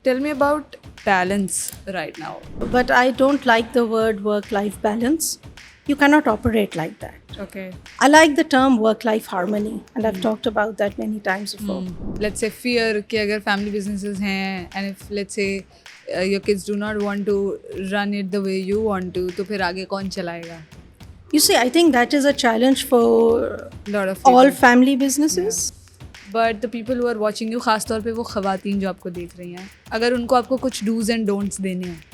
Tell me about balance right now. But I don't like the word work-life balance. You cannot operate like that. Okay. I like the term work-life harmony, and I've talked about that many times before. Let's say fear कि अगर family businesses हैं and if let's say your kids do not want to run it the way you want to, तो फिर आगे कौन चलाएगा? You see, I think that is a challenge for Lot of all people. family businesses. But the people who are watching you खास तौर पे वो ख़वातीन जो आपको देख रही हैं, अगर उनको आपको कुछ डूज एंड डोंट्स देने हैं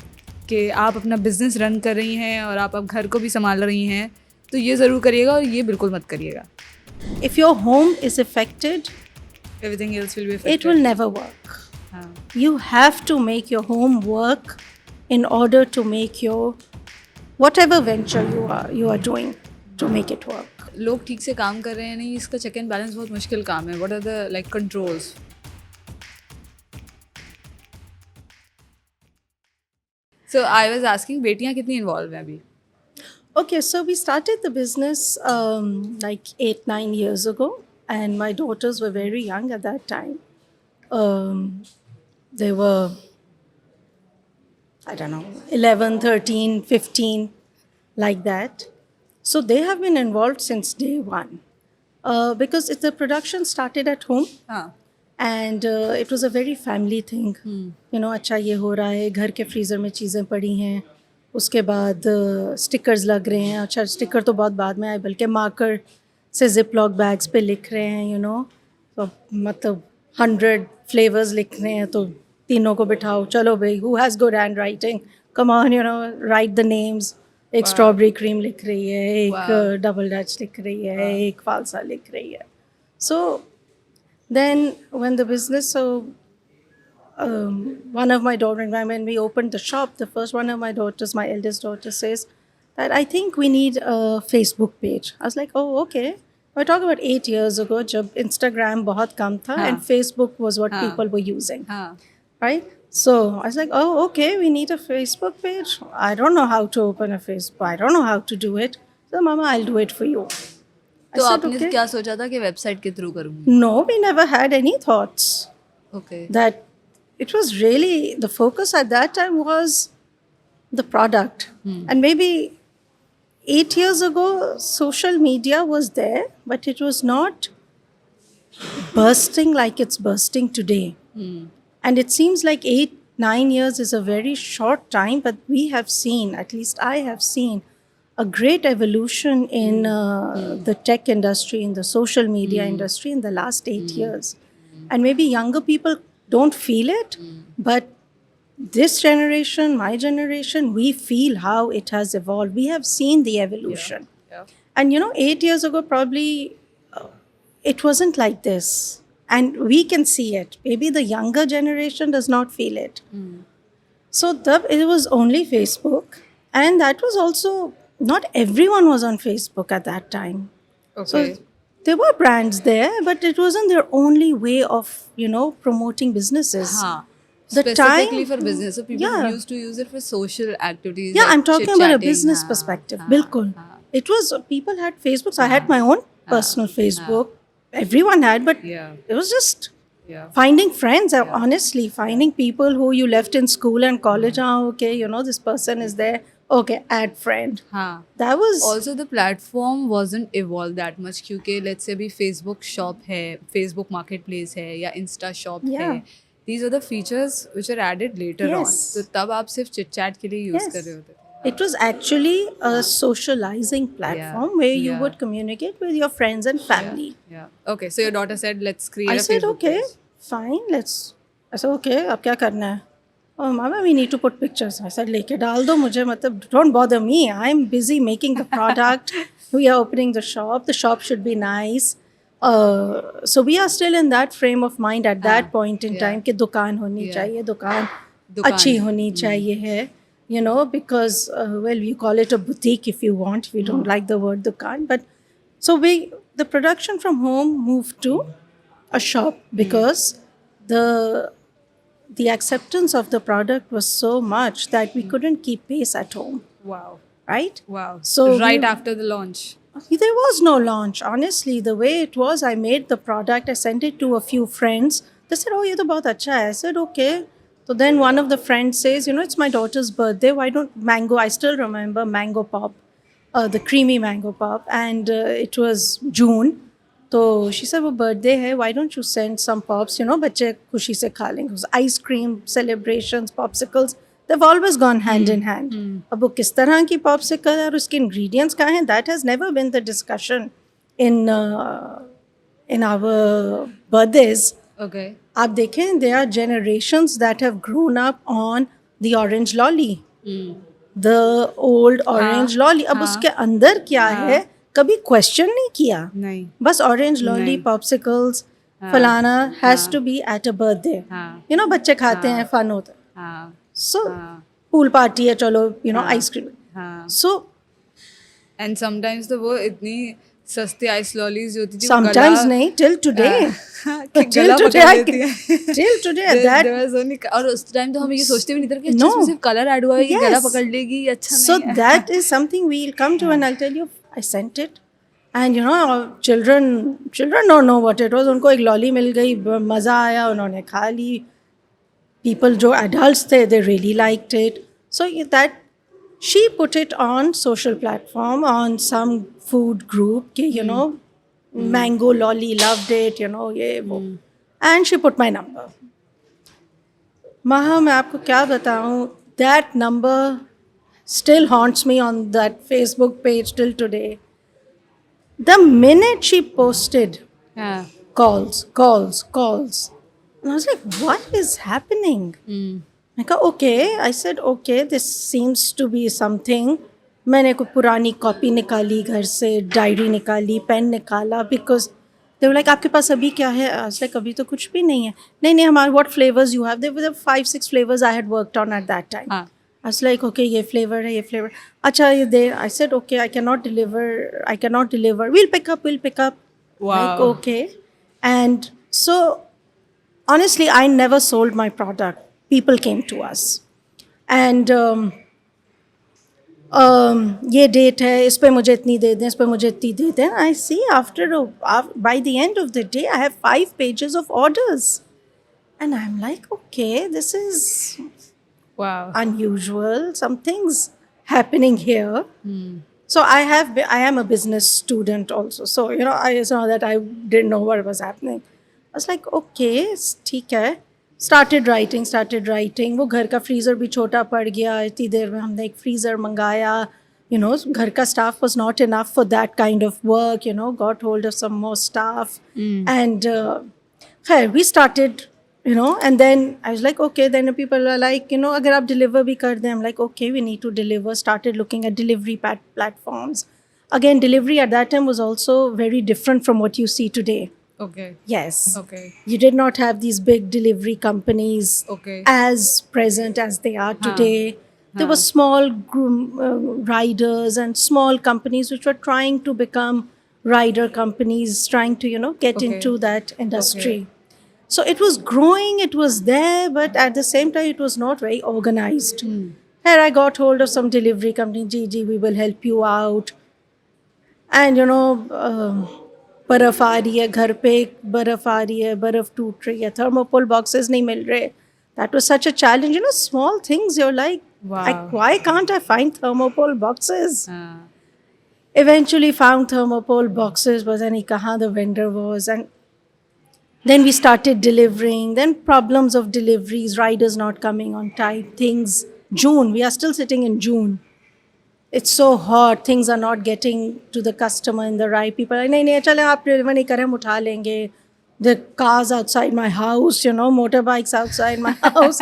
कि आप अपना बिजनेस रन कर रही हैं और आप अब घर को भी संभाल रही हैं, तो ये ज़रूर करिएगा और ये बिल्कुल मत करिएगा. If your home is affected, everything else will be it will never work. हाँ. You have to make your home work in order to make your whatever venture you are doing to make it work. लोग ठीक से काम कर रहे हैं नहीं, इसका चेक एंड बैलेंस बहुत मुश्किल काम है. What are the like controls? So I was asking, बेटियां कितनी इन्वॉल्व हैं अभी? Okay, so we started the business like 8-9 years ago, and my daughters were very young at that time. They were, I don't know, 11, 13, 15, like that. So they have been involved since day one because the production started at home. हाँ. And it was a very family thing. You know, अच्छा ये हो रहा है, घर के freezer में चीज़ें पड़ी हैं, उसके बाद स्टिकर्स लग रहे हैं. अच्छा, स्टिकर तो बहुत बाद में आए, बल्कि मार्कर से जिप लॉक बैग्स पे लिख रहे हैं. यू नो, तो मतलब 100 फ्लेवर्स लिख रहे हैं, तो तीनों को बिठाओ, चलो भाई, who has good hand writing, come on, you know, right the names. एक स्ट्रॉबेरी क्रीम लिख रही है, एक डबल डच लिख रही है, एक फालसा लिख रही है. सो then when the business, so one of my daughters, when we opened the shop, the first one of my daughters, my eldest daughter, says that I think we need a Facebook page. I was like, oh, okay. I talk about 8 years ago, जब Instagram बहुत कम था and Facebook was what people were using, right? So I was like, oh, okay, we need a Facebook page. I don't know how to open a Facebook. I don't know how to do it. So, Mama, I'll do it for you. तो आपने क्या सोचा था कि website के through करूँगी? No, we never had any thoughts. Okay. That it was really, the focus at that time was the product. And maybe 8 years ago, social media was there, but it was not bursting like it's bursting today. And it seems like 8-9 years is a very short time, but we have seen, at least I have seen, a great evolution in the tech industry, in the social media industry in the last 8 years. And maybe younger people don't feel it, but this generation, my generation, we feel how it has evolved. We have seen the evolution. Yeah. And you know, 8 years ago, probably it wasn't like this. And we can see it. Maybe the younger generation does not feel it. So it was only Facebook. And that was also, not everyone was on Facebook at that time. Okay. So there were brands there, but it wasn't their only way of, you know, promoting businesses. हाँ. The Specifically time, for business, so people Yeah. used to use it for social activities. yeah, like I'm talking about a chit-chatting. business हाँ, perspective. हाँ, Bilkul. हाँ. It was, people had Facebook. So I had my own personal Facebook. Everyone had, but Yeah. it was just Yeah. finding friends. Honestly, finding people who you left in school and college. Okay, you know, this person is there. Okay, add friend. हाँ. That was Also the platform wasn't evolved that much क्योंकि let's say अभी Facebook shop है, Facebook marketplace है या Insta shop Yeah. है. These are the features which are added later on. Yes. तो तब आप सिर्फ chit chat के लिए use Yes. कर रहे होते थे. It was actually a socializing platform where you Yeah. would communicate with your friends and family. Yeah. Okay. So your daughter said, let's create I a said, Facebook okay, page. fine, let's. I said, okay, अब क्या करना है? Oh, Mama, we need to put pictures. I said, लेके डाल दो मुझे, मतलब don't bother me. I'm busy making the product. We are opening the shop. The shop should be nice. So we are still in that frame of mind at that point in time कि दुकान होनी चाहिए, दुकान अच्छी होनी चाहिए है. You know, because, well, you call it a boutique if you want, if you don't like the word dukaan. But so the production from home moved to a shop because the acceptance of the product was so much that we couldn't keep pace at home, Wow. right? Wow. So right after the launch. There was no launch. Honestly, the way it was, I made the product, I sent it to a few friends. They said, oh, ये तो बहुत अच्छा है. I said, okay. So then one of the friends says, it's my daughter's birthday. Why don't mango? I still remember mango pop, the creamy mango pop, and it was June. So she said, "वो birthday है. Why don't you send some pops? बच्चे खुशी से खा लेंगे." Ice cream celebrations, popsicles. They've always gone hand in hand. अब वो किस तरह की popsicle और उसके ingredients क्या हैं? That has never been the discussion in our birthdays. Okay. आप देखें, there are generations that have grown up on the orange lolly, the old orange lolly. अब उसके अंदर क्या है कभी question नहीं किया, नहीं, बस orange lolly, popsicles, फलाना has to be at a birthday. बच्चे खाते हैं, fun होता है. So pool party है, चलो ice cream. So and sometimes तो वो इतनी सस्ती आइस लॉलीज होती थी, sometimes नहीं, till today. गला पकड़ लेती है. Till today that There was only, और उस टाइम तो हम ये सोचते भी नहीं थे कि अच्छा इसमें सिर्फ कलर ऐड हुआ है, ये गला पकड़ लेगी, अच्छा नहीं so है. that is something we'll come to, and I'll tell you, I sent it, and children don't know what it was. उनको एक लॉली मिल गई, मज़ा आया, उन्होंने खा ली. People जो adults थे, they really liked it. So that she put it on social platform, on some food group कि mango lolly, loved it, ये वो, and she put my number. Maha, मैं आपको क्या बताऊँ, that number still haunts me on that Facebook page till today. The minute she posted, calls. And I was like, what is happening? I go, okay. I said, okay, this seems to be something. मैंने कोई पुरानी copy निकाली घर से, diary निकाली, pen निकाला, because they were like, आपके पास अभी क्या है? I was like, अभी तो कुछ भी नहीं है. नहीं हमारे what flavors you have? There were 5-6 flavors I had worked on at that time. I was like, okay, ये flavor है, ये flavor. अच्छा ये दे. I said, okay, I cannot deliver. We'll pick up. Wow. Like, okay. And so honestly, I never sold my product. People came to us. And ये date है, इस पे मुझे इतनी दे दें, इस पे मुझे इतनी दे दें. I see by the end of the day, I have 5 pages of orders. And I'm like, okay, this is unusual. Something's happening here. So I am a business student also. So, I saw that I didn't know what was happening. I was like, okay, ठीक है. Started writing. वो घर का freezer भी छोटा पड़ गया. इतनी देर में हमने एक freezer मंगाया. घर का staff was not enough for that kind of work. Got hold of some more staff. And we started, and then I was like, okay, then people are like, अगर आप deliver भी कर दें. I'm like, okay, we need to deliver. Started looking at delivery platforms. Again, delivery at that time was also very different from what you see today. Okay. Yes. Okay. You did not have these big delivery companies as present as they are today. There were small riders and small companies which were trying to become rider companies, trying to, get into that industry. So it was growing, it was there, but at the same time, it was not very organized. Here I got hold of some delivery company, Gigi, we will help you out. And, बर्फ़ आ रही है घर पे, बर्फ़ आ रही है, बर्फ़ टूट रही है, थर्मोकोल बॉक्सेस नहीं मिल रहे. That was such a challenge. Small things, you're like, why can't I find thermopole boxes? Eventually found thermopole boxes, but then kahan the vendor was. And then we started delivering. Then problems of deliveries, riders not coming on time, things. June, we are still sitting in June. It's so hot, things are not getting to the customer in the right. People are like, नहीं चले आप deliver नहीं करें, हम उठा लेंगे. The cars outside my house, motorbikes outside my house.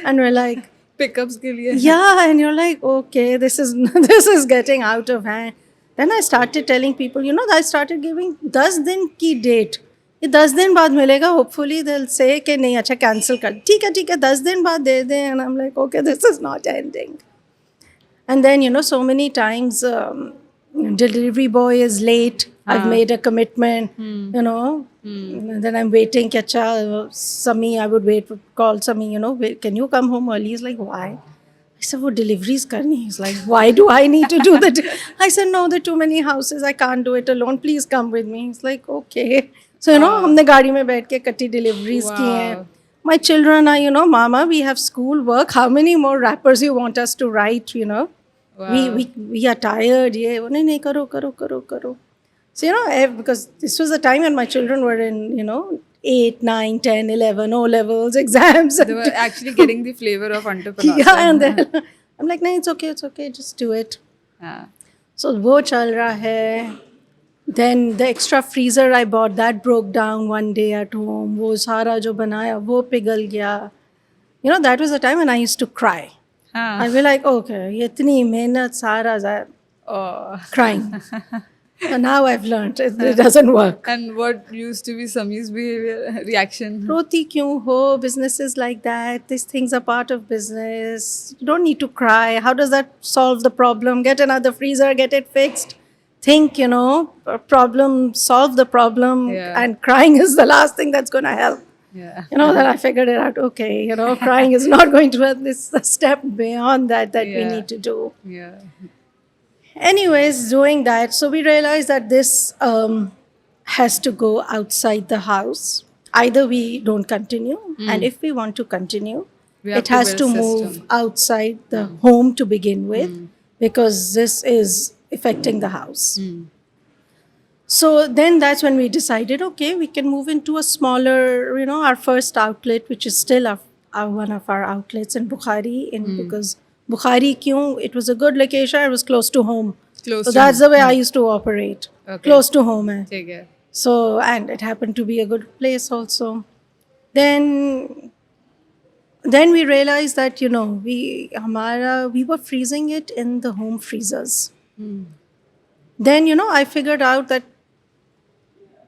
And we're like, pickups के लिए. Yeah, and you're like, okay, this is getting out of hand. Then I started telling people, I started giving 10 दिन की date. ये 10 दिन बाद मिलेगा, hopefully they'll say कि नहीं अच्छा cancel कर. ठीक है 10 दिन बाद दे दें. And I'm like, okay, this is not ending. And then, so many times delivery boy is late. I've made a commitment, And then I'm waiting. Sami, I would call Sami, can you come home early? He's like, why? I said, वो deliveries करनी. He's like, why do I need to do that? I said, no, there are too many houses. I can't do it alone. Please come with me. He's like, okay. So, हमने गाड़ी में बैठ के कट्टी deliveries की हैं. My children are, Mama, we have school work. How many more rappers you want us to write, Wow. We are tired. Yeah, nahi, nahi, karo. So, because this was the time when my children were in, 8, 9, 10, 11, O levels, exams. They were actually getting the flavor of entrepreneurship. Yeah, and then I'm like, no, it's okay, just do it. Yeah. So, wo chal raha hai. Then the extra freezer I bought, that broke down one day at home. Wo sara jo banaya, wo pighal gaya. That was the time when I used to cry. Huh. I'd be like, okay, itni mehnat sara, Oh. crying. So now I've learned it doesn't work. And what used to be Sami's behavior reaction? Roti kyun ho? Businesses like that. These things are part of business. You don't need to cry. How does that solve the problem? Get another freezer, get it fixed. Think, a problem, solve the problem. Yeah. And crying is the last thing that's going to help. Yeah. Then I figured it out. Okay, crying is not going to help. This is a step beyond that we Yeah. need to do. Yeah. Anyways, doing that, so we realized that this has to go outside the house. Either we don't continue, and if we want to continue, We have it to has build to a move system. outside the home to begin with, because this is affecting the house. So then that's when we decided, okay, we can move into a smaller, our first outlet, which is still one of our outlets in Bukhari, because Bukhari, it was a good location, it was close to home. Close So to that's the way I used to operate. Okay. Close to home. Hai. Take care. So, and it happened to be a good place also. Then we realized that, we were freezing it in the home freezers. Then, I figured out that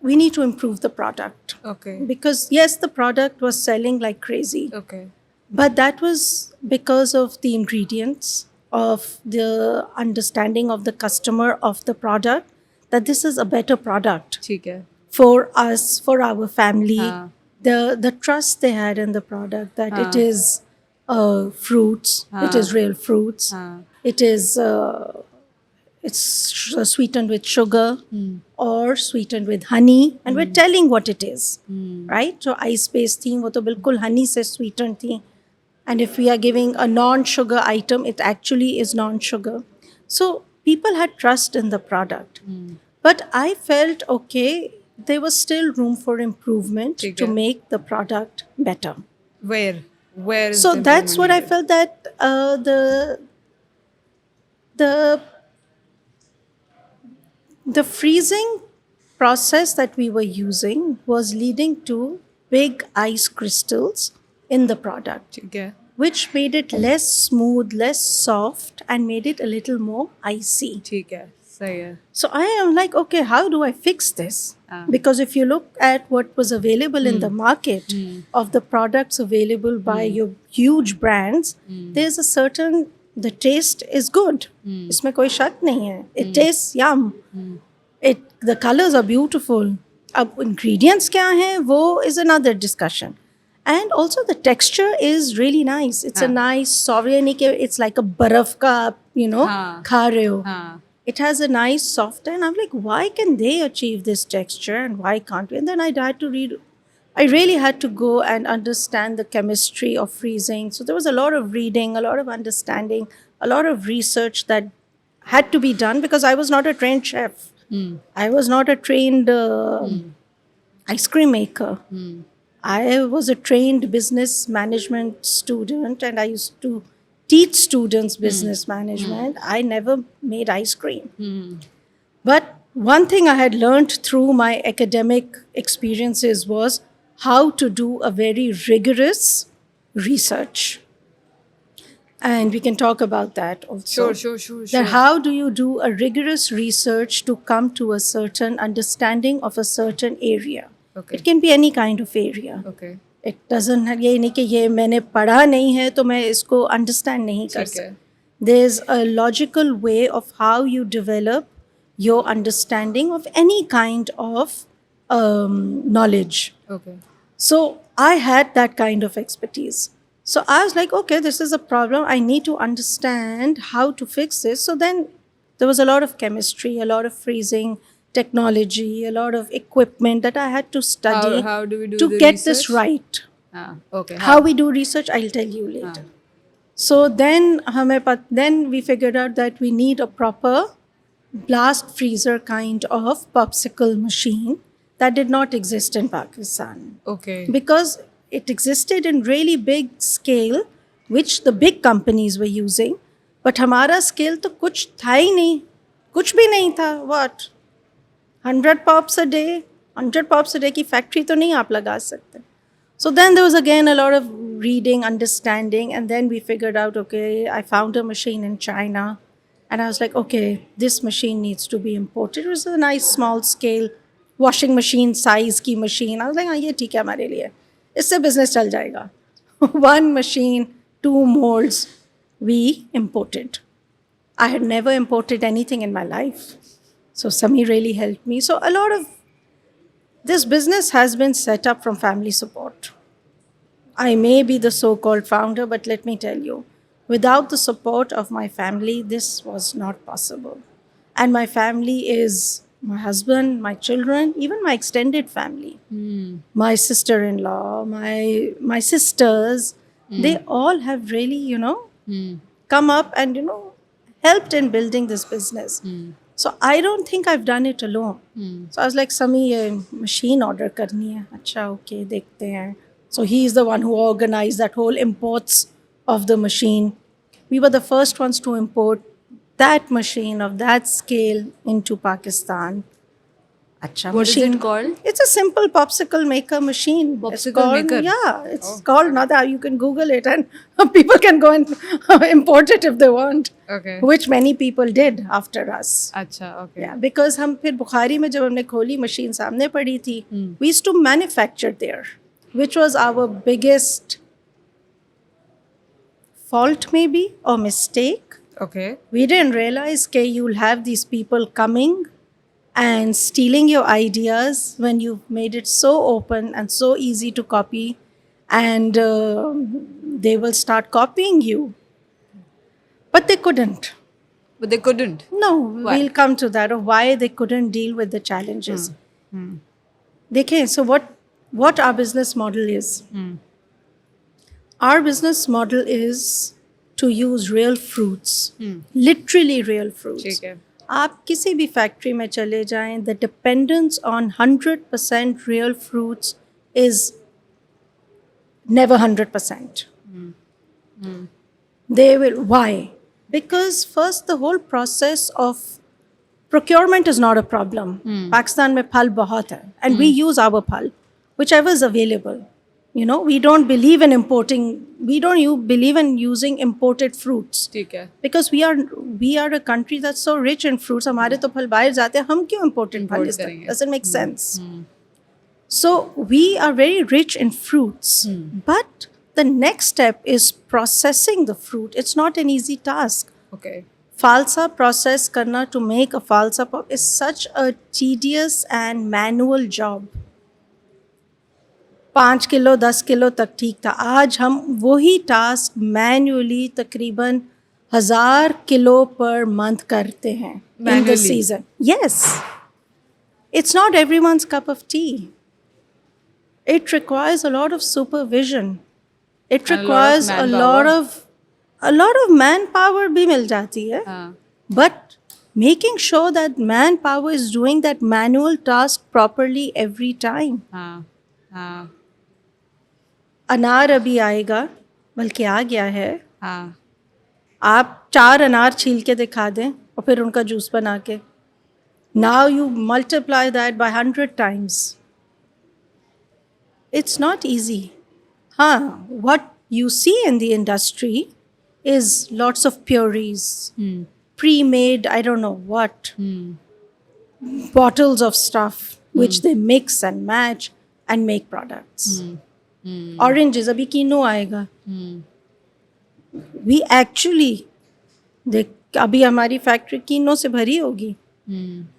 we need to improve the product. Okay. Because, yes, the product was selling like crazy. Okay. But that was because of the ingredients, of the understanding of the customer of the product, that this is a better product ठीक है. for us, for our family. हाँ. The trust they had in the product, that it is fruits, it is real fruits, हाँ. it is it's sweetened with sugar or sweetened with honey, and we're telling what it is, right? So ice based thing, wo to bilkul honey se sweetened thi. And if we are giving a non-sugar item, it actually is non-sugar. So people had trust in the product. But I felt, okay, there was still room for improvement ठीक to है. make the product better. Where? Where is So the that's what I improvement felt, that the freezing process that we were using was leading to big ice crystals in the product, needed? ठीक है. which made it less smooth, less soft, and made it a little more icy. ठीक है. सही है. So I am like, okay, how do I fix this? Ah. Because if you look at what was available in the market of the products available by your huge brands, there's a certain, the taste is good. इसमें कोई शक नहीं है. It tastes yum. The colors are beautiful. अब ingredients क्या हैं, वो is another discussion. And also the texture is really nice. It's a nice soft, यानी कि it's like a बर्फ का, हाँ. खा रहे हो. हाँ. It has a nice soft, and I'm like, why can they achieve this texture and why can't we? And then I had to read, I really had to go and understand the chemistry of freezing. So there was a lot of reading, a lot of understanding, a lot of research that had to be done, because I was not a trained chef. I was not a trained ice cream maker. I was a trained business management student, and I used to teach students business management. I never made ice cream. But one thing I had learned through my academic experiences was how to do a very rigorous research. And we can talk about that also. Sure. That how do you do a rigorous research to come to a certain understanding of a certain area? Okay. It can be any kind of area. Okay. It doesn't have, ये नहीं कि ये मैंने पढ़ा नहीं है तो मैं इसको understand नहीं कर ठीक है. सकता. There's a logical way of how you develop your understanding of any kind of knowledge. Okay. So I had that kind of expertise. So I was like, okay, this is a problem. I need to understand how to fix this. So then there was a lot of chemistry, a lot of freezing technology, a lot of equipment that I had to study How do we do to the get research? this right. हाँ, okay. How we do research, I'll tell you later. So then we figured out that we need a proper blast freezer kind of popsicle machine that did not exist in Pakistan. Okay. Because it existed in really big scale, which the big companies were using. But हमारा scale तो कुछ था ही नहीं, कुछ भी नहीं था. What? 100 pops a day? 100 pops a day की factory तो नहीं आप लगा सकते. So then there was again a lot of reading, understanding, and then we figured out, okay, I found a machine in China, and I was like, okay, this machine needs to be imported. It was a nice small scale washing machine size की machine. I was like, हाँ ये ठीक है हमारे लिए, इससे business चल जाएगा. One machine, 2 molds, we imported. I had never imported anything in my life. So Sami really helped me. So a lot of this business has been set up from family support. I may be the so-called founder, but let me tell you, without the support of my family, this was not possible. And my family is my husband, my children, even my extended family. My sister-in-law, my sisters, they all have really, come up and, helped in building this business. So I don't think I've done it alone. So I was like, Sami, ye machine order karni hai. Acha, okay, dekhte hain. So he is the one who organized that whole imports of the machine. We were the first ones to import that machine of that scale into Pakistan. Acha, What is machine. it called? It's a simple popsicle maker machine. It's Popsicle called, maker? Yeah, it's called Nada. You can Google it and people can go and import it if they want. Okay. Which many people did after us. अच्छा, okay. Yeah, because हम फिर बुखारी में जब हमने खोली machine सामने पड़ी थी, we used to manufacture there, which was our biggest fault maybe or mistake. Okay. We didn't realize that you'll have these people coming and stealing your ideas when you made it so open and so easy to copy, and they will start copying you. But they couldn't. But they couldn't. No, Why? we'll come to that, of why they couldn't deal with the challenges. Dekhe, so what our business model is. Our business model is to use real fruits, literally real fruits. ठीक है. आप किसी भी factory में चले जाएं, the dependence on 100% real fruits is never 100%. They will. Why? Because first, the whole process of procurement is not a problem. Pakistan में फल बहुत है, and we use our फल, whichever is available. We don't believe in importing. We don't believe in using imported fruits. ठीक है. Because we are a country that's so rich in fruits. हमारे तो फल बाहर जाते हैं, हम क्यों imported फल करेंगे? Doesn't make sense. So we are very rich in fruits. But the next step is processing the fruit. It's not an easy task. Okay. Falsa process karna to make a falsa pop is such a tedious and manual job. 5 kilo 10 kilo तक ठीक था. आज हम वही task manually तकरीबन 1000 kilo per month करते हैं in the season. Yes. It's not everyone's cup of tea. It requires a lot of supervision. It requires a lot of manpower भी मिल जाती है. But making sure that manpower is doing that manual task properly every time. हाँ. अनार अभी आएगा, बल्कि आ गया है. हाँ. आप 4 अनार छील के दिखा दें और फिर उनका जूस बना के. Now you multiply that by 100 times. It's not easy. What you see in the industry is lots of purees, pre-made, I don't know what, bottles of stuff which they mix and match and make products. Oranges, abhi कीनो आएगा. We actually, अभी हमारी factory कीनो से भरी होगी.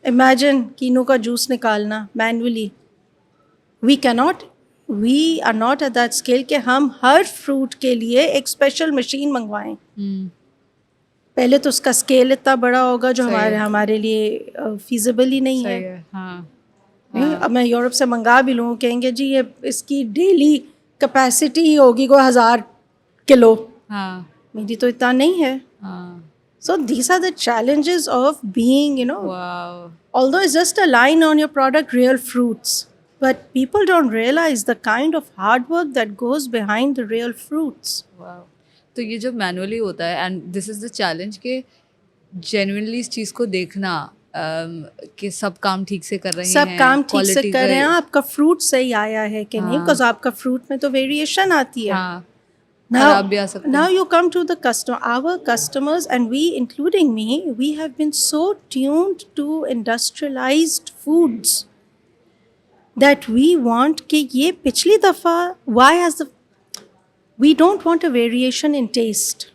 Imagine कीनो का juice निकालना manually. We are not at that scale कि हम हर फ्रूट के लिए एक स्पेशल मशीन मंगवाएं. पहले तो उसका स्केल इतना बड़ा होगा जो हमारे लिए फीजिबल ही नहीं है. अब मैं यूरोप से मंगा भी लूँ, कहेंगे जी ये इसकी डेली कैपेसिटी ही होगी कोई 1000 किलो, हाँ मेरी तो इतना नहीं है. हाँ. So these are the challenges of being, Wow. although it's just a line on your product, real fruits. But people don't realize the kind of hard work that goes behind the real fruits. Wow. तो ये जब manually होता है and this is the challenge कि genuinely इस चीज़ को देखना कि सब काम ठीक से कर रहे हैं, सब काम ठीक से quality कर रहे हैं, का- आपका फ्रूट सही आया है कि नहीं, बिकॉज आपका फ्रूट में तो वेरिएशन आती है. हाँ Now, खराब भी आ सकता now है. you come to the customer. Our customers, and we, including me, we have been so tuned to industrialized foods that we want कि ये पिछली दफ़ा, why has the, we don't want a variation in taste,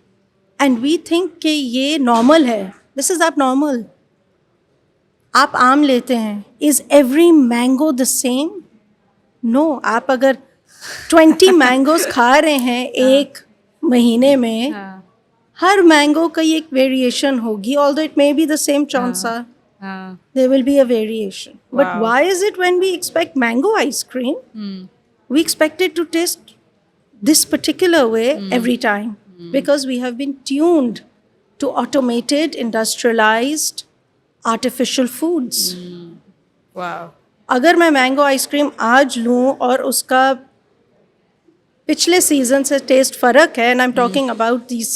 and we think कि ये normal है. This is abnormal. आप आम लेते हैं, is every mango the same? No. आप अगर 20 मैंगोज खा रहे हैं एक महीने में, हाँ हर मैंगो का एक वेरिएशन होगी, although it may be the same चौंसा, हाँ. there will be a variation. But Wow. why is it when we expect mango ice cream, we expect it to taste this particular way every time? Because we have been tuned to automated, industrialized, artificial foods. Wow. अगर मैं mango ice cream आज लूँ और उसका पिछले season से test फ़र्क है, and I am talking about this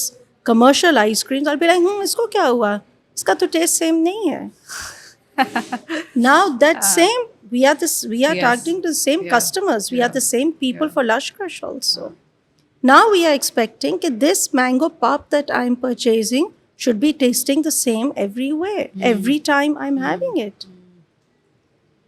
commercial ice creams, I be like इसको क्या हुआ, इसका तो टेस्ट सेम नहीं है. Now that same, we are Yes. targeting the same Yeah. customers, we are Yeah. the same people Yeah. for Lush Crush also. Now we are expecting that this mango pop that I'm purchasing should be tasting the same everywhere, every time I'm having it.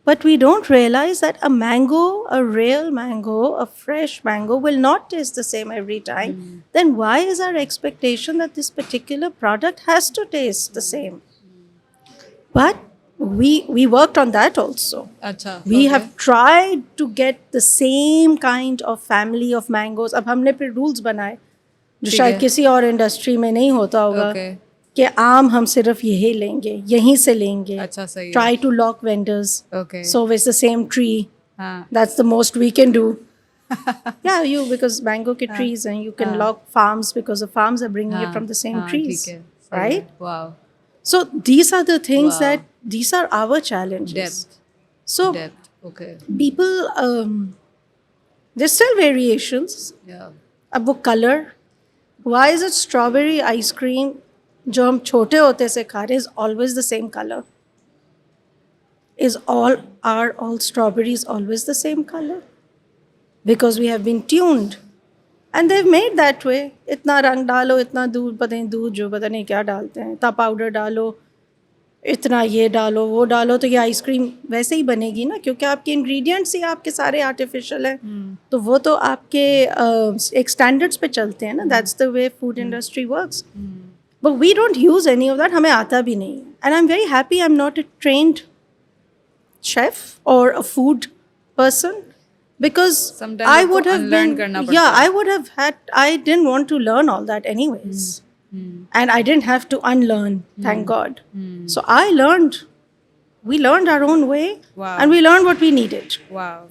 But we don't realize that a mango, a real mango, a fresh mango will not taste the same every time. Then why is our expectation that this particular product has to taste the same? But we worked on that also. अच्छा. We okay. have tried to get the same kind of family of mangoes. अब हमने फिर rules बनाए जो ठीक शायद है. किसी और इंडस्ट्री में नहीं होता होगा, Okay. कि आम हम सिर्फ यही लेंगे, यहीं से लेंगे. अच्छा सही है. Try to lock vendors. Okay. So it's the same tree. हाँ That's the most we can do. Yeah, because mango ke trees, and you can lock farms because the farms are bringing it from the same हाँ, trees, ठीक है, सही right? है. Wow. So these are the things Wow. these are our challenges. Depth. So Depth. Okay. people, there's still variations. Yeah. अब वो color, why is it strawberry ice cream जो हम छोटे होते से खा रहे is always the same color? Are all strawberries always the same color? Because we have been tuned, and they've made that way. इतना रंग डालो, इतना दूध, पता नहीं दूध जो पता नहीं क्या डालते हैं, इतना पाउडर डालो, इतना ये डालो, वो डालो, तो ये आइसक्रीम वैसे ही बनेगी ना, क्योंकि आपके इंग्रेडिएंट्स ही आपके सारे आर्टिफिशियल हैं. तो वो तो आपके एक स्टैंडर्ड्स पे चलते हैं ना. That's the way food industry works. But we don't use any of that. हमें आता भी नहीं. And I'm very happy I'm not a trained chef or a food person, because Sometimes I आपको would have unlearn been, करना yeah, पड़ता है. I would have had, I didn't want to learn all that anyways. And I didn't have to unlearn, thank God. So I learned, we learned our own way. Wow. And we learned what we needed. Wow.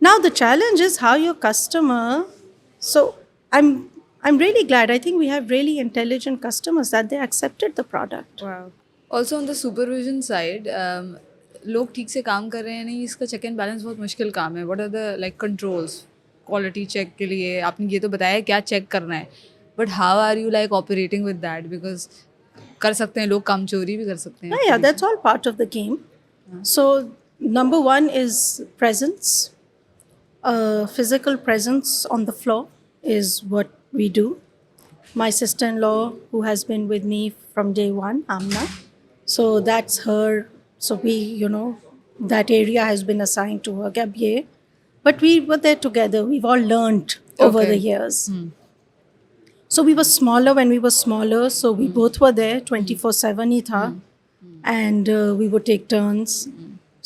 Now the challenge is how your customer, so I'm really glad. I think we have really intelligent customers that they accepted the product. Wow. Also on the supervision side, लोग ठीक से काम कर रहे हैं नहीं, इसका check and balance बहुत मुश्किल काम है. What are the like controls quality check के लिए? आपने ये तो बताया क्या चेक करना है, but how are you like operating with that? Because कर सकते हैं लोग, काम चोरी भी कर सकते हैं. Yeah, that's all part of the game. So number one is presence. Physical presence on the floor is what we do. My sister-in-law, who has been with me from day one, Amna. So that's her. So we, that area has been assigned to her. Ab ye. But we were there together. We've all learned over Okay. the years. So we were smaller when we were smaller. So we both were there 24/7 hi tha. And we would take turns.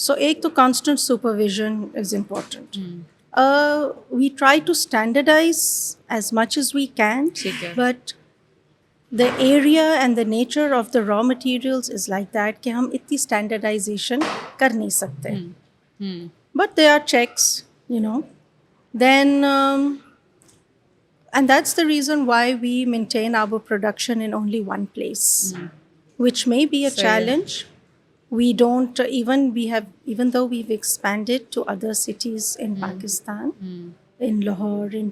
So ek to constant supervision is important. We try to standardize as much as we can, ठीक है. but the area and the nature of the raw materials is like that कि हम इतनी standardization कर नहीं सकते. But there are checks, then and that's the reason why we maintain our production in only one place, which may be a Sahi hai. challenge. We don't even though we've expanded to other cities in Pakistan, in Lahore, in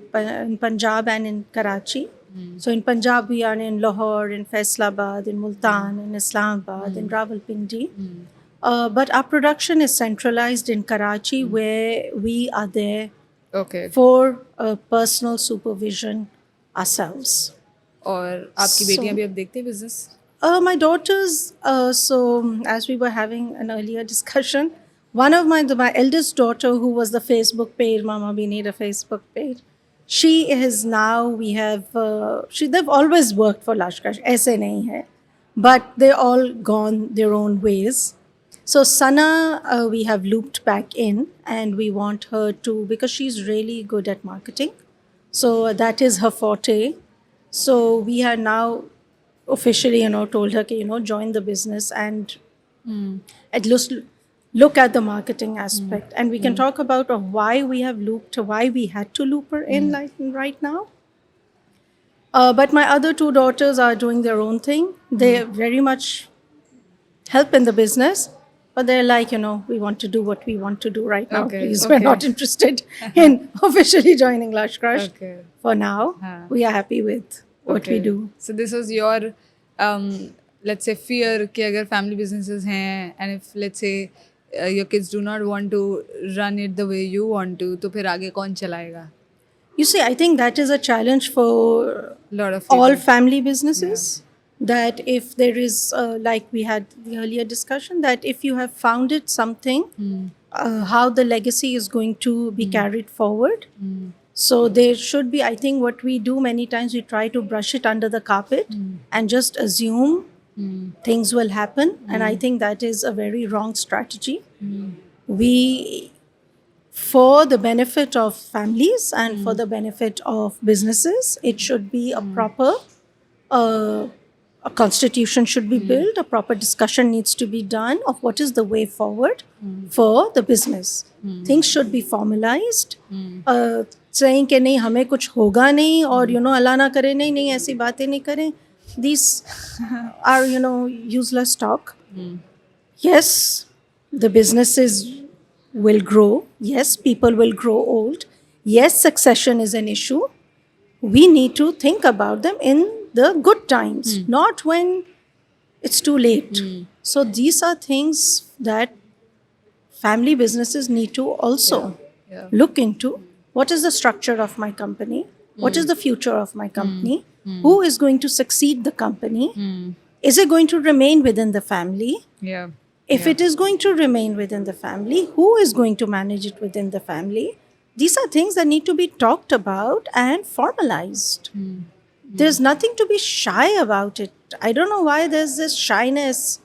Punjab, and in Karachi. So in Punjab, we are in Lahore, in Faisalabad, in Multan, in Islamabad, in Rawalpindi. But our production is centralized in Karachi, where we are there Okay. for personal supervision ourselves. और आपकी बेटियां So- भी अब देखते हैं business? My daughters, so as we were having an earlier discussion, one of my eldest daughter, who was the Facebook page, Mama, we need a Facebook page. She is now, we have, they've always worked for Lashkar, aise nahi hai, but they're all gone their own ways. So Sana, we have looped back in, and we want her to, because she's really good at marketing. So that is her forte. So we are now officially, told her, join the business and at least look at the marketing aspect. And we can talk about why we have looped, why we had to loop her in like right now. But my other two daughters are doing their own thing. They very much help in the business, but they're like, we want to do what we want to do right now. Okay, Please, okay. we're not interested in officially joining Lush Crush. Okay. For now, we are happy with what we Okay. do. So this was your, let's say, fear कि अगर family businesses हैं and if let's say your kids do not want to run it the way you want to, तो फिर आगे कौन चलाएगा? You see, I think that is a challenge for Lot of all people. family businesses. That if there is, like we had the earlier discussion, that if you have founded something, how the legacy is going to be carried forward. So there should be, I think what we do many times, we try to brush it under the carpet and just assume things will happen. And I think that is a very wrong strategy. We, for the benefit of families and for the benefit of businesses, it should be a proper, a constitution should be built, a proper discussion needs to be done of what is the way forward for the business. Things should be formalized. Saying कि नहीं हमें कुछ होगा नहीं और अल्लाह ना करे नहीं ऐसी बातें नहीं करें. These are useless talk. Yes, the businesses will grow. Yes, people will grow old. Yes, succession is an issue. We need to think about them in the good times, not when it's too late. So these are things that family businesses need to also look into. What is the structure of my company? What is the future of my company? Who is going to succeed the company? Is it going to remain within the family? Yeah. If it is going to remain within the family, who is going to manage it within the family? These are things that need to be talked about and formalized. There's nothing to be shy about it. I don't know why there's this shyness,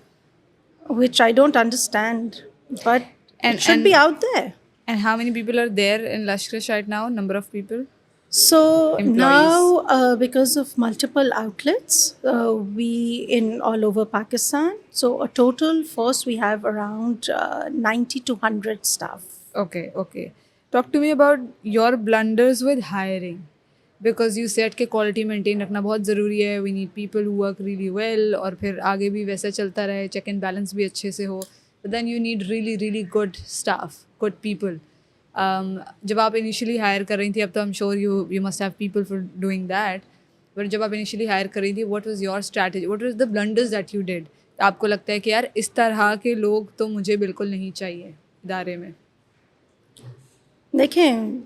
which I don't understand, but it should be out there. And how many people are there in Lush Crush right now? Number of people? So Employees. now, because of multiple outlets, we in all over Pakistan. So a total force we have around 90 to 100 staff. Okay. Talk to me about your blunders with hiring. Because you said कि quality maintain रखना बहुत ज़रूरी है. We need people who work really well और फिर आगे भी वैसा चलता रहे. Check and balance भी अच्छे से हो. But then you need really, really good staff, good people. जब आप initially hire कर रही थी, अब तो I'm sure you must have people for doing that. But जब आप initially hire कर रही थी, what was your strategy? What was the blunders that you did? आपको लगता है कि यार इस तरह के लोग तो मुझे बिल्कुल नहीं चाहिए इदारे में. देखिए,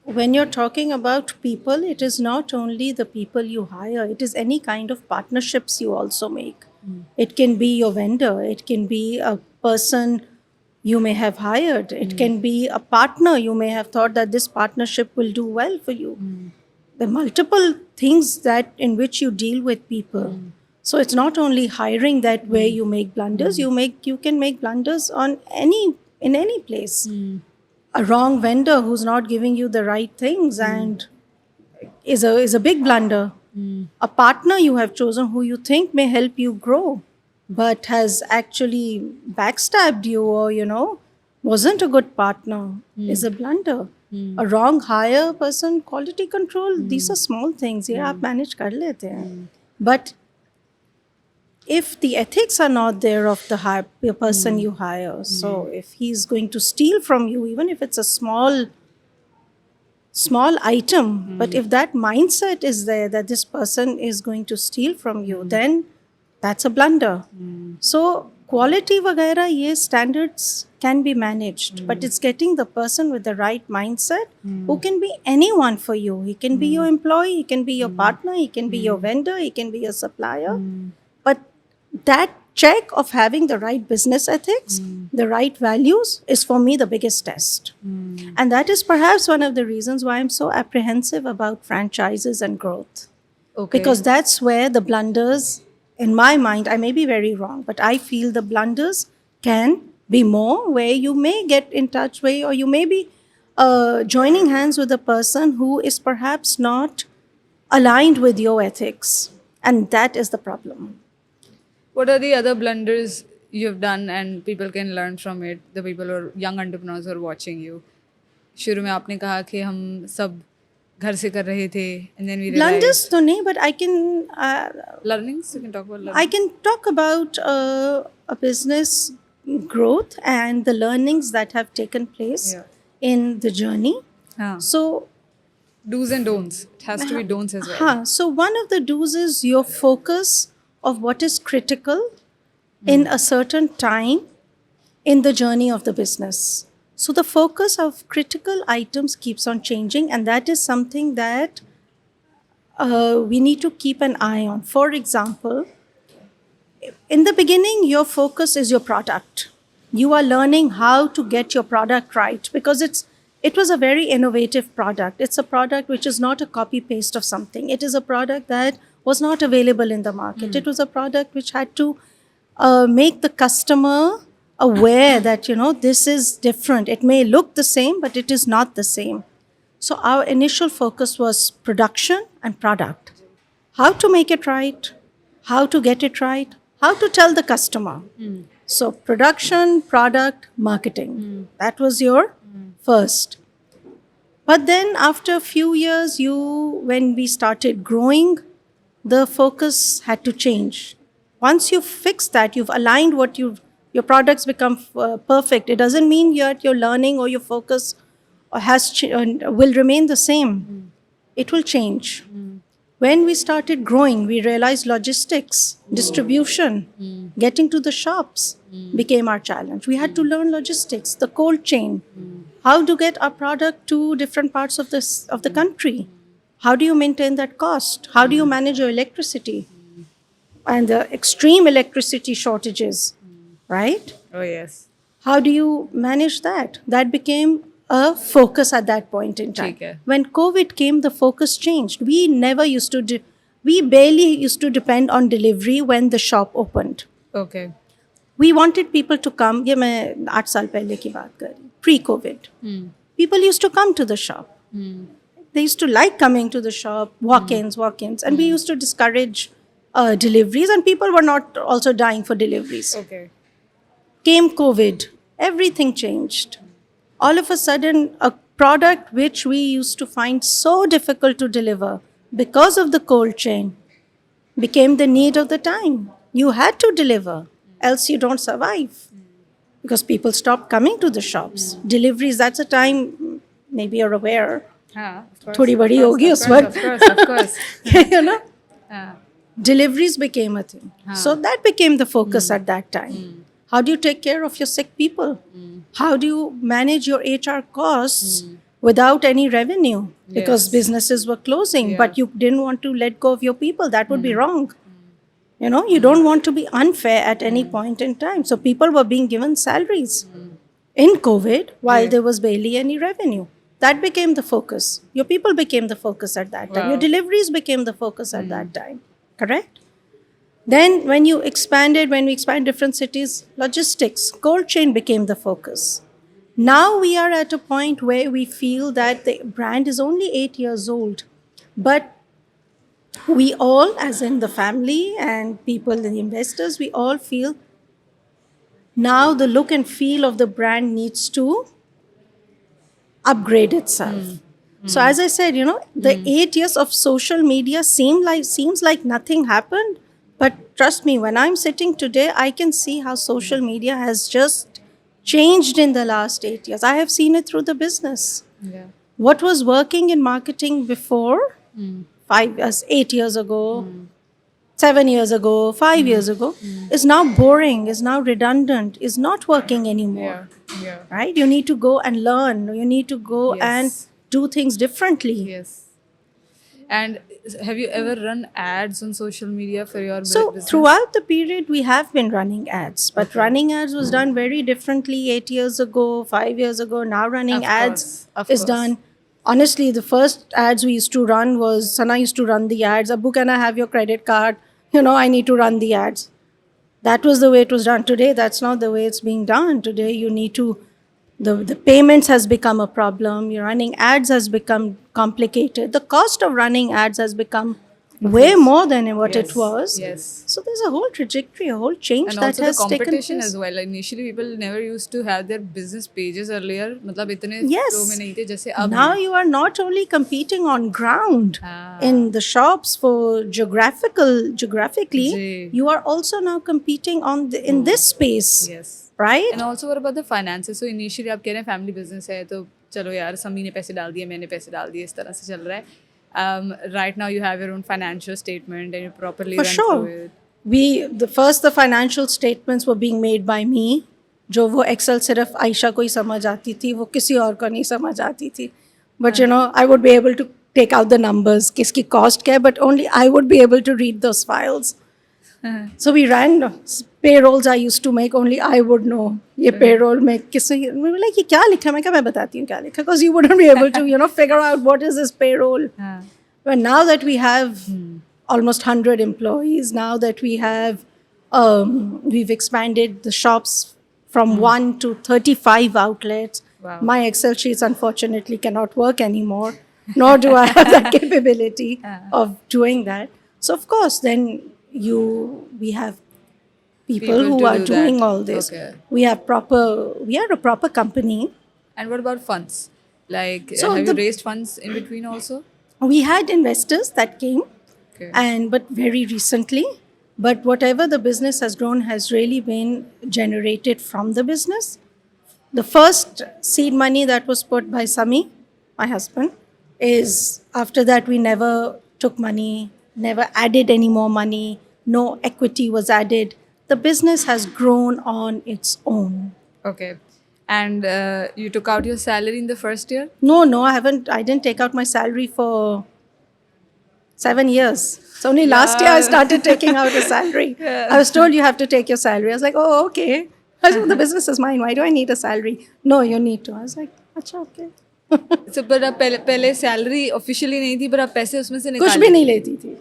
when you're talking about people, it is not only the people you hire, it is any kind of partnerships you also make. It can be your vendor, it can be a person you may have hired, it can be a partner you may have thought that this partnership will do well for you. There are multiple things that in which you deal with people. So it's not only hiring that where you make blunders, you can make blunders in any place. A wrong vendor who's not giving you the right things and is a big blunder. A partner you have chosen who you think may help you grow but has actually backstabbed you or wasn't a good partner is a blunder. a wrong hire person, quality control, these are small things. Yeah, आप manage कर लेते हैं. But if the ethics are not there of the person you hire, so if he's going to steal from you, even if it's a small item, but if that mindset is there that this person is going to steal from you, then that's a blunder. So quality vagaira, yes, standards can be managed, but it's getting the person with the right mindset who can be anyone for you. He can be your employee, he can be your partner, he can be your vendor, he can be your supplier. But that check of having the right business ethics, the right values, is for me the biggest test. And that is perhaps one of the reasons why I'm so apprehensive about franchises and growth. Okay. Because that's where the blunders, in my mind, I may be very wrong, but I feel the blunders can be more, where you may get in touch with, or you may be joining hands with a person who is perhaps not aligned with your ethics. And that is the problem. What are the other blunders you've done and people can learn from it, the people or young entrepreneurs who are watching you? शुरू में आपने कहा कि हम सब घर से कर रहे थे and then we realized. Blunders to nahi, but I can Learnings, you can talk about learning. I can talk about a business growth and the learnings that have taken place in the journey. हाँ. So Do's and don'ts. It has to be don'ts as well. हाँ, so one of the do's is your focus of what is critical in a certain time in the journey of the business. So the focus of critical items keeps on changing, and that is something that we need to keep an eye on. For example, in the beginning, your focus is your product. You are learning how to get your product right, because it was a very innovative product. It's a product which is not a copy paste of something. It is a product that was not available in the market. It was a product which had to make the customer aware that, this is different. It may look the same, but it is not the same. So our initial focus was production and product. How to make it right, how to get it right, how to tell the customer. So production, product, marketing. That was your first. But then after a few years, when we started growing, the focus had to change. Once you've fixed that, you've aligned your products become perfect. It doesn't mean your learning or your focus will remain the same. It will change. When we started growing, we realized logistics, distribution, getting to the shops became our challenge. We had to learn logistics, the cold chain, how to get our product to different parts of the country. How do you maintain that cost? How do you manage your electricity? And the extreme electricity shortages, right? Oh, yes. How do you manage that? That became a focus at that point in time. Okay. When COVID came, the focus changed. We barely used to depend on delivery when the shop opened. Okay. We wanted people to come. ये मैं 8 साल पहले की बात कर रही हूँ, pre-COVID. People used to come to the shop. They used to like coming to the shop, walk-ins, and we used to discourage deliveries, and people were not also dying for deliveries. Okay. Came COVID, everything changed. All of a sudden, a product which we used to find so difficult to deliver because of the cold chain became the need of the time. You had to deliver, else you don't survive. Because people stopped coming to the shops. Deliveries, that's a time, maybe you're aware, हाँ, of course, थोड़ी बड़ी होगी उस of course, of course. हाँ. Deliveries became a thing. So that became the focus at that time. How do you take care of your sick people? How do you manage your HR costs without any revenue? Because Yes. businesses were closing, Yeah. but you didn't want to let go of your people. That would be wrong. You don't want to be unfair at any point in time. So people were being given salaries in COVID while there was barely any revenue. That became the focus. Your people became the focus at that time. Wow. Your deliveries became the focus at that time. Correct? Then when we expand different cities, logistics, cold chain became the focus. Now we are at a point where we feel that the brand is only 8 years old, but we all, as in the family and people, the investors, we all feel now the look and feel of the brand needs to upgrade itself. So as I said, the 8 years of social media seems like nothing happened, but trust me, when I'm sitting today, I can see how social media has just changed in the last 8 years. I have seen it through the business. Yeah. What was working in marketing before 5 years, 8 years ago, 7 years ago, 5 years ago, is now boring, is now redundant, is not working anymore. Yeah. Right? You need to go and learn. You need to go and Yes. do things differently. Yes. And have you ever run ads on social media for your So business? throughout the period, we have been running ads, but running ads was done very differently 8 years ago, 5 years ago. Now running Of ads course, of is course. done. Honestly, the first ads we used to run was Sana used to run the ads. Abu, can I have your credit card? I need to run the ads. That was the way it was done. Today, that's not the way it's being done. Today, you need to, the payments has become a problem. Your running ads has become complicated. The cost of running ads has become way more than what it Yes, was. yes. So there's a whole trajectory, a whole change And that also the has taken competition place. as well. Initially, people never used to have their business pages earlier. मतलब इतने Yes. flow में नहीं थे जैसे अब Now हैं. you are not only competing on ground Ah. in the shops for geographically, ji. you are also now competing in this space, Yes. right? And also what about the finances? So initially आप कह रहे हैं family business है तो चलो यार समी ने पैसे डाल दिए मैंने पैसे डाल दिए इस तरह से चल रहा है. Right now you have your own financial statement and you properly For run sure. through it. The financial statements were being made by me. जो वो एक्सेल सिर्फ आयशा को ही समझ आती थी, वो किसी और को नहीं समझ आती थी. But I would be able to take out the numbers, किसकी cost क्या है, but only I would be able to read those files. So we ran payrolls I used to make, only I would know ये payroll में किसे, मैं बोला कि क्या लिखा है, मैं क्या मैं बताती हूँ क्या लिखा, because you wouldn't be able to figure out what is this payroll. हाँ. But now that we have almost 100 employees, now that we have we've expanded the shops from 1 to 35 outlets. Wow. My Excel sheets unfortunately cannot work anymore, nor do I have that capability of doing that. So of course, then we have people who to are do doing that. all this. Okay. We are a proper company. And what about funds? Like So have you the- raised funds in between also? We had investors that came, Okay. but very recently. But whatever the business has grown has really been generated from the business. The first seed money that was put by Sami, my husband, is after that we never took money, never added any more money, no equity was added. The business has grown on its own. Okay. And you took out your salary in the first year? No, I haven't. I didn't take out my salary for 7 years. So only last year I started taking out a salary. I was told you have to take your salary. I was like, oh, okay. I said, the business is mine. Why do I need a salary? No, you need to. I was like, अच्छा, okay. So but आप पहले salary officially नहीं थी पर आप पैसे उसमें से निकाल कुछ भी नहीं लेती थी.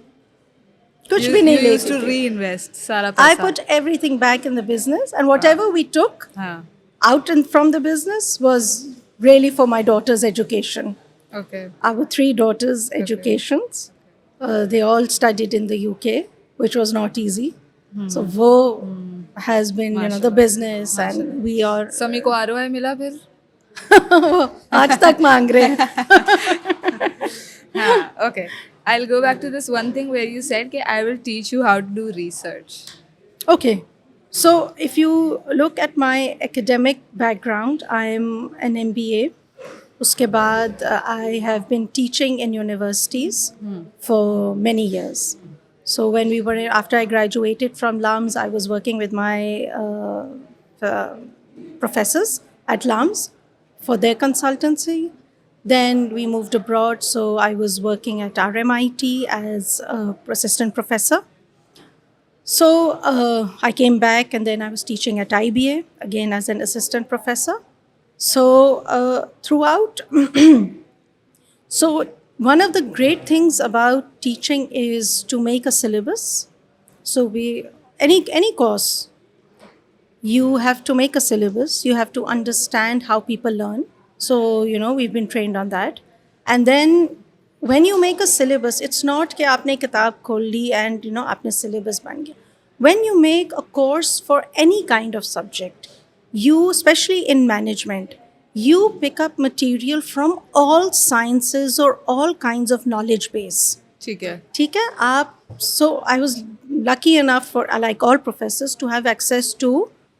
कुछ भी नहीं You used to लेती थी. reinvest सारा I पैसा. put everything back in the business, and whatever we took हाँ. out from the business was really for my daughter's education. Okay. Our 3 daughters' educations. They all studied in the UK, which was not easy. So वो has been, the business, and we are. समी को ROI मिला फिर? आज तक मांग रहे हैं. हाँ. Okay. I'll go back to this one thing where you said कि I will teach you how to do research. Okay. So if you look at my academic background, I am an MBA. उसके बाद I have been teaching in universities for many years. So when after I graduated from LAMS, I was working with my professors at LAMS for their consultancy. Then we moved abroad, so I was working at RMIT as assistant professor. So I came back, and then I was teaching at IBA, again as an assistant professor. So throughout, so one of the great things about teaching is to make a syllabus. So any course, you have to make a syllabus. You have to understand how people learn. So we've been trained on that. And then when you make a syllabus, it's not कि आपने किताब खोल ली and आपने syllabus बन गया. When you make a course for any kind of subject, you, especially in management, you pick up material from all sciences or all kinds of knowledge base. ठीक है. ठीक है आप so I was lucky enough for like all professors to have access to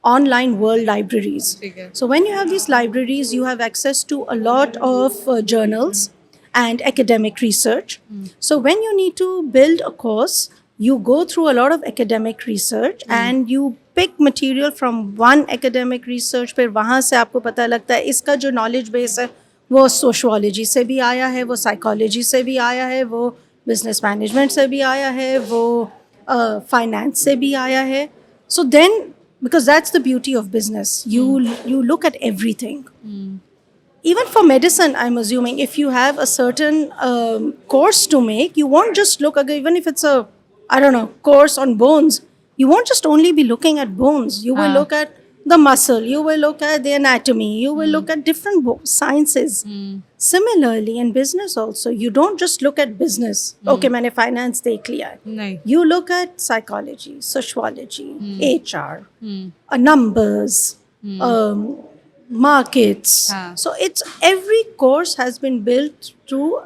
online world libraries. ठीक है. So when you have these libraries, you have access to a lot of journals and academic research. So when you need to build a course, you go through a lot of academic research and you pick material from one academic research. फिर वहाँ से आपको पता लगता है इसका जो knowledge base है वो sociology से भी आया है, वो psychology से भी आया है, वो business management से भी आया है, वो finance से भी आया है. So then, because that's the beauty of business, you look at everything. Even for medicine, I'm assuming if you have a certain course to make, you won't just look at, even if it's a, I don't know, course on bones, you won't just only be looking at bones. You will look at the muscle, you will look at the anatomy, you will look at different sciences. Similarly, in business also, you don't just look at business. Okay, मैंने finance देख लिया है. नहीं. You look at psychology, sociology, HR, numbers, markets. So it's every course has been built through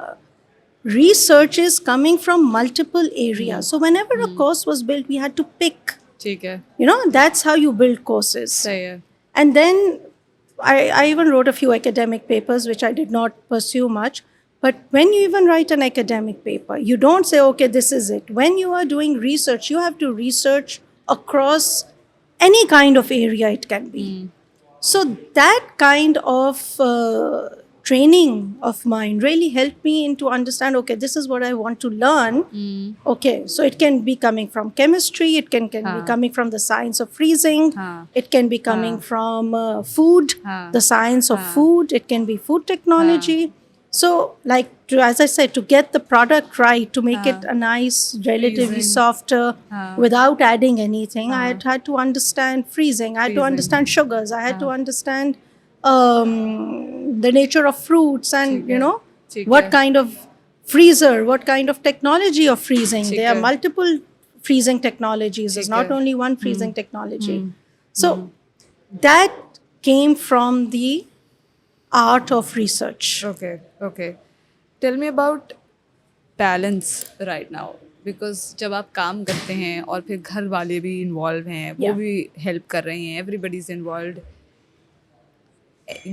researches coming from multiple areas. So whenever a course was built, we had to pick. ठीक है. You know, that's how you build courses. सही है. And then I even wrote a few academic papers, which I did not pursue much. But when you even write an academic paper, you don't say, okay, this is it. When you are doing research, you have to research across any kind of area it can be. So that kind of training of mine really helped me into understand, okay, this is what I want to learn. Okay, so it can be coming from chemistry, it can be coming from the science of freezing, it can be coming from food, the science of food, it can be food technology. So like, as I said, to get the product right, to make it a nice, relatively Freezing. softer, without adding anything, I had to understand freezing, I had to understand sugars, I had to understand the nature of fruits and, you know, ठीक what है. kind of freezer, what kind of technology of freezing. ठीक There are है. multiple freezing technologies. There's ठीक not है. only one freezing technology. So that came from the art of research. Okay, okay. Tell me about balance right now. Because जब आप काम करते हैं और फिर घर वाले भी इन्वॉल्व हैं, वो Yeah. भी हेल्प कर रहे हैं, everybody is involved.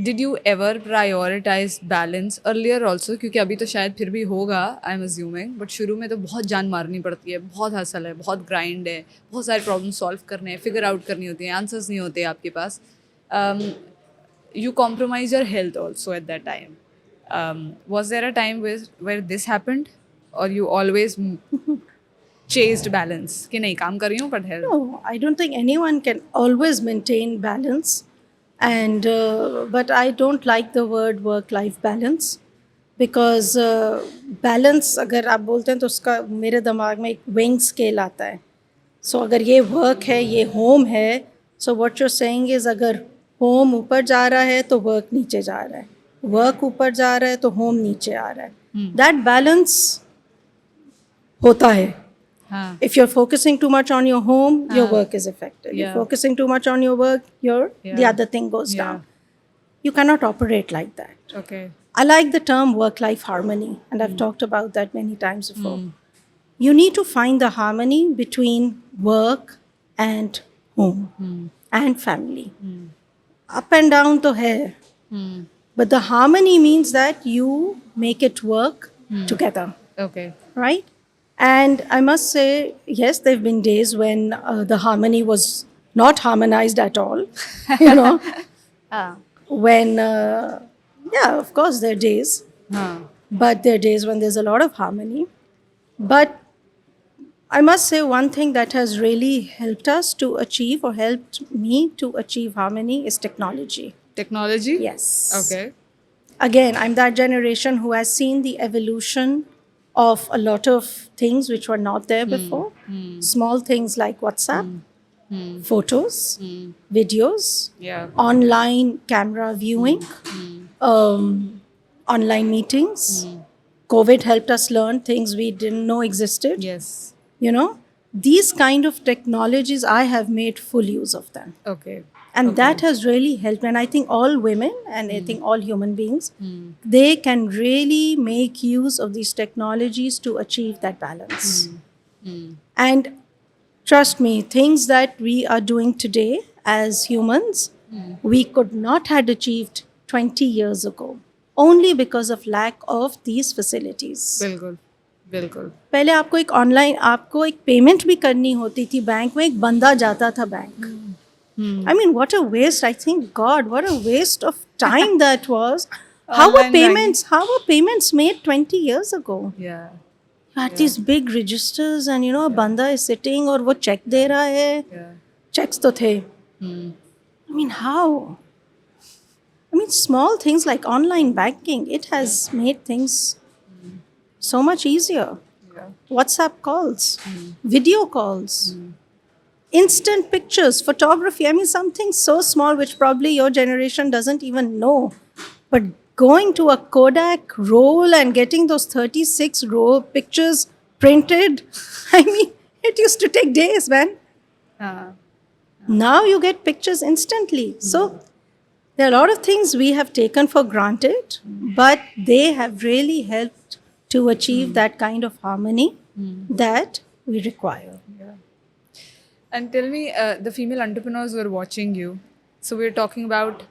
Did you ever prioritize balance earlier also? क्योंकि अभी तो शायद फिर भी होगा, I'm assuming. But शुरू में तो बहुत जान मारनी पड़ती है, बहुत हसल है, बहुत ग्राइंड है, बहुत सारे प्रॉब्लम सॉल्व करने हैं, फिगर आउट करनी होती हैं, आंसर्स नहीं होते आपके पास. You compromise your health also at that time. Was there a time where this happened, or you always chased balance? कि नहीं काम कर रही हूँ but health. No, I don't think anyone can always maintain balance. And but I don't like the word work-life balance because balance अगर आप बोलते हैं तो उसका मेरे दिमाग में एक weighing scale आता है. So अगर ये work है, ये home है, so what you're saying is अगर home ऊपर जा रहा है तो work नीचे जा रहा है, work ऊपर जा रहा है तो home नीचे आ रहा है. That balance होता है. हाँ. If you're focusing too much on your home, your work is affected. Yeah. If focusing too much on your work, the other thing goes Yeah. down. You cannot operate like that. Okay. I like the term work-life harmony, and I've talked about that many times before. You need to find the harmony between work and home and family. Up and down to hai, but the harmony means that you make it work together, Okay. right? And I must say, yes, there have been days when the harmony was not harmonized at all. You know, when yeah, of course there are days, हाँ. but there are days when there's a lot of harmony. But I must say one thing that has really helped us to achieve, or helped me to achieve harmony, is technology. Technology? Yes. Okay. Again, I'm that generation who has seen the evolution of a lot of things which were not there before. Small things like WhatsApp, photos, videos, Yeah. online camera viewing, online meetings. COVID helped us learn things we didn't know existed. Yes. You know, these kind of technologies, I have made full use of them. Okay. And that has really helped. And I think all women and I think all human beings, they can really make use of these technologies to achieve that balance. And trust me, things that we are doing today as humans, we could not have achieved 20 years ago, only because of lack of these facilities. बिल्कुल बिल्कुल पहले आपको एक online आपको एक payment भी करनी होती थी बैंक में, एक बंदा जाता था bank. I mean, what a waste. I think, God, what a waste of time that was. How were Online payments made 20 years ago? yeah You had these big registers and, you know, a banda is sitting और वो check दे रहा है. yeah Checks तो थे. I mean, how? I mean, small things like online banking, it has made things so much easier. yeah WhatsApp calls, video calls, instant pictures, photography. I mean, something so small which probably your generation doesn't even know. But going to a Kodak roll and getting those 36 row pictures printed, I mean, it used to take days, man. Now you get pictures instantly. So there are a lot of things we have taken for granted, but they have really helped to achieve that kind of harmony that we require. And tell me, the female entrepreneurs who are watching you, so we're talking about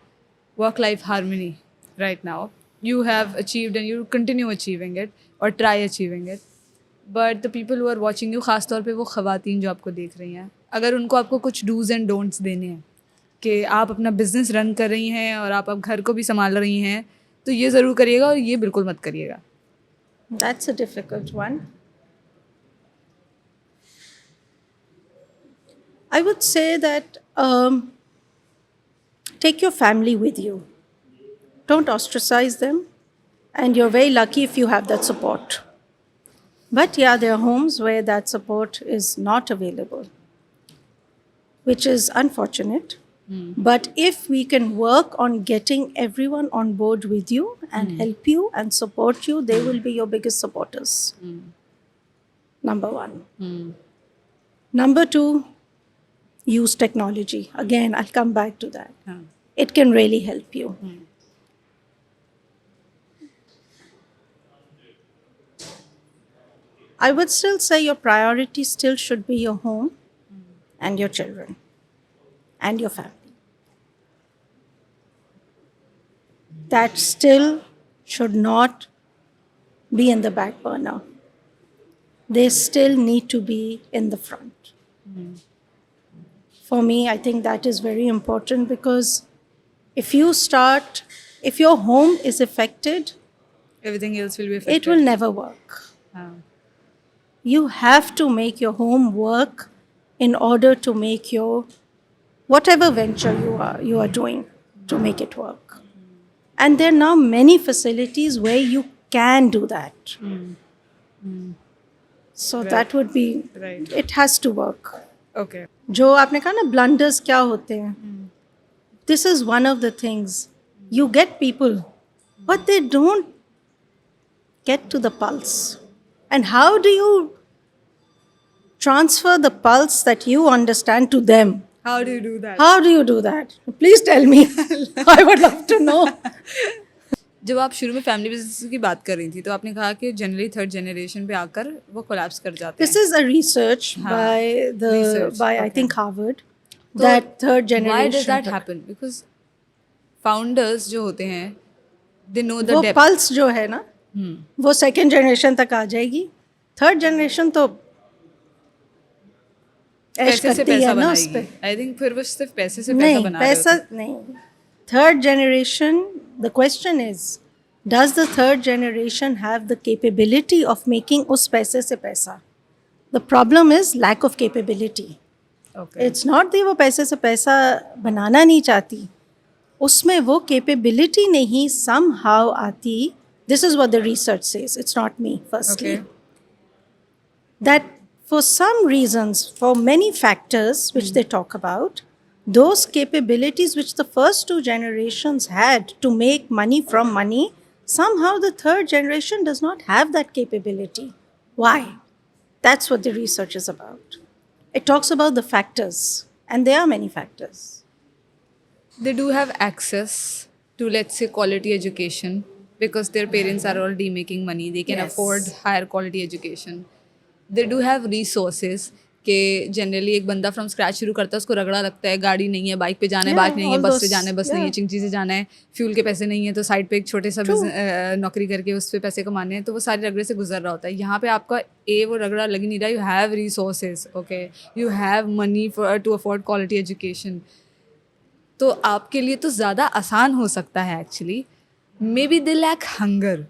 work-life harmony right now. You have achieved and you continue achieving it or try achieving it. But the people who are watching you, ख़ास तौर पे वो ख़वातीन जो आपको देख रही हैं, अगर उनको आपको कुछ डूज एंड डोंट्स देने हैं कि आप अपना बिजनेस रन कर रही हैं और आप अब घर को भी संभाल रही हैं, तो ये ज़रूर करिएगा और ये बिल्कुल मत करिएगा. That's a difficult one. I would say that take your family with you. Don't ostracize them. And you're very lucky if you have that support. But yeah, there are homes where that support is not available, which is unfortunate. But if we can work on getting everyone on board with you and help you and support you, they will be your biggest supporters. Number one. Number two, use technology. Again, I'll come back to that. It can really help you. I would still say your priority still should be your home and your children and your family. That still should not be in the back burner. They still need to be in the front. For me, I think that is very important because if your home is affected, Everything else will be affected. it will never work. You have to make your home work in order to make your whatever venture you are doing to make it work. And there are now many facilities where you can do that. So that would be, Right. it has to work. Okay. जो आपने कहा ना blunders क्या होते हैं, this is one of the things. You get people, but they don't get to the pulse. And how do you transfer the pulse that you understand to them? How do you do that? How do you do that? Please tell me. I would love to know. जब आप शुरू में family business की बात कर रही थी तो आपने कहा कि जनरली थर्ड जनरेशन पे आकर वो कोलैप्स कर जाते This हैं. is a research Research, by I okay. think Harvard, that third generation. Why does that happen? Because founders जो होते हैं, they know the वो depth. पल्स जो है ना, वो सेकेंड जनरेशन तक आ जाएगी. थर्ड जनरेशन तो ऐश पैसे से करती पैसा है ना उस बनाएगी. पे. I think फिर वो सिर्फ पैसे से पैसा नहीं, बना रहे पैसा होते हैं. नहीं. Third generation, the question is, does the third generation have the capability of making उस पैसे से पैसा? The problem is lack of capability. Okay. It's not that वो पैसे से पैसा बनाना नहीं चाहती, उसमें वो capability नहीं somehow आती. This is what the research says. It's not me, firstly. Okay. That for some reasons, for many factors which they talk about, those capabilities which the first two generations had to make money from money, somehow the third generation does not have that capability. Why? That's what the research is about. It talks about the factors, and there are many factors. They do have access to, let's say, quality education because their parents are already making money. They can Yes. afford higher quality education. They do have resources कि generally एक बंदा from scratch शुरू करता है, उसको रगड़ा लगता है, गाड़ी नहीं है, बाइक पे जाना है, Yeah, बाइक नहीं है, all बस से those- जाना है, बस नहीं है, yeah. चिंची से जाना है, फ्यूल के पैसे नहीं है, तो साइड पे एक छोटे सा नौकरी करके उस पर पैसे कमाने हैं, तो वो सारे रगड़े से गुजर रहा होता है. यहाँ पे आपका वो रगड़ा लग नहीं रहा. You have resources, okay, you have money for to afford quality education. तो आपके लिए तो ज़्यादा आसान हो सकता है actually. Maybe they lack hunger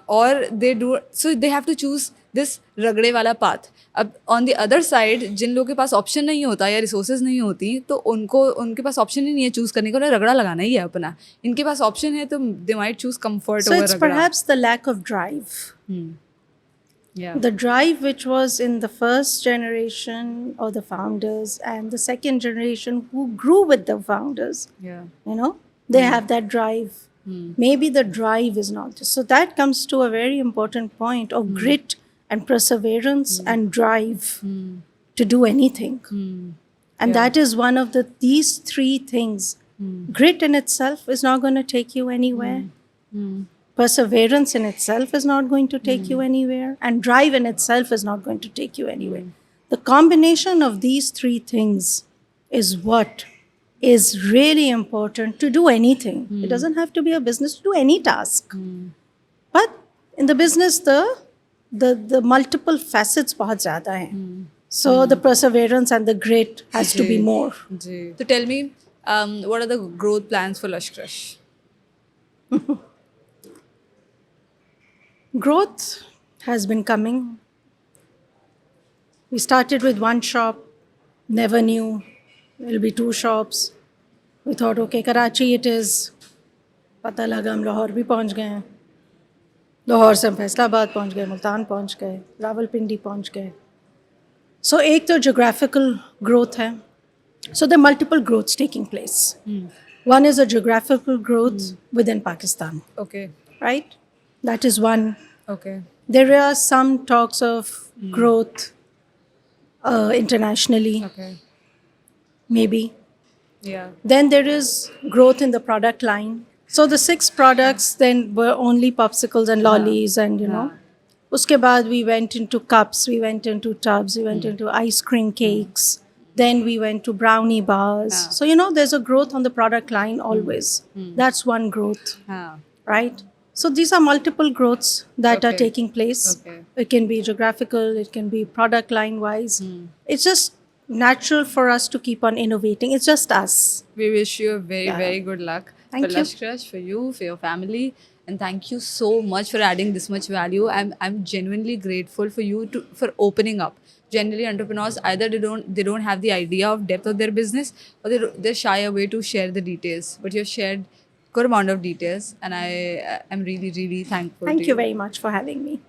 और they do, so they have to choose this रगड़े वाला पाथ. अब ऑन द अदर साइड जिन लोगों के पास ऑप्शन नहीं होता या रिसोर्सेज नहीं होती, तो उनके पास ऑप्शन ही नहीं है चूज़ करने का, उन्हें रगड़ा लगाना ही है अपना. इनके पास ऑप्शन है तो they might choose comfort So over it's रगड़ा. perhaps the lack of drive. Yeah. The drive which was in the first generation or the founders and the second generation who grew with the founders, Yeah. you know, they have that drive. Maybe the drive is not there. So that comes to a very important point of grit and perseverance and drive to do anything. And that is one of these three things. Grit in itself is not going to take you anywhere. Perseverance in itself is not going to take you anywhere. And drive in itself is not going to take you anywhere. The combination of these three things is what is really important to do anything. It doesn't have to be a business, to do any task. But in the business, the multiple facets बहुत ज़्यादा हैं. So the perseverance and the grit has to be more. Ji. So tell me, what are the growth plans for Lush Crush? Growth has been coming. We started with one shop, never knew there'll be two shops. We thought, okay, Karachi it is. पता लगा हम लाहौर भी पहुंच गए हैं. लाहौर से हम फैसलाबाद पहुंच गए, मुल्तान पहुंच गए, रावलपिंडी पहुंच गए. So एक तो geographical growth है. So there are multiple growths taking place. One is a geographical growth within Pakistan, Okay. right? That is one. Okay. There are some talks of growth internationally, Okay. maybe. Yeah. Then there is growth in the product line. So the 6 products then were only popsicles and lollies and, you know. Uske baad we went into cups, we went into tubs, we went into ice cream cakes. Then we went to brownie bars. So, you know, there's a growth on the product line always. That's one growth, हाँ. right? So these are multiple growths that are Okay. taking place. Okay. It can be geographical, it can be product line wise. It's just natural for us to keep on innovating. It's just us. We wish you a very, Yeah. very good luck Thank for you. Lush Crush, for you, for your family. And thank you so much for adding this much value. I'm genuinely grateful for you for opening up. Generally, entrepreneurs either they don't have the idea of depth of their business, or they're shy away to share the details. But you've shared good amount of details, and I am really, really thankful. Thank to you very much for having me.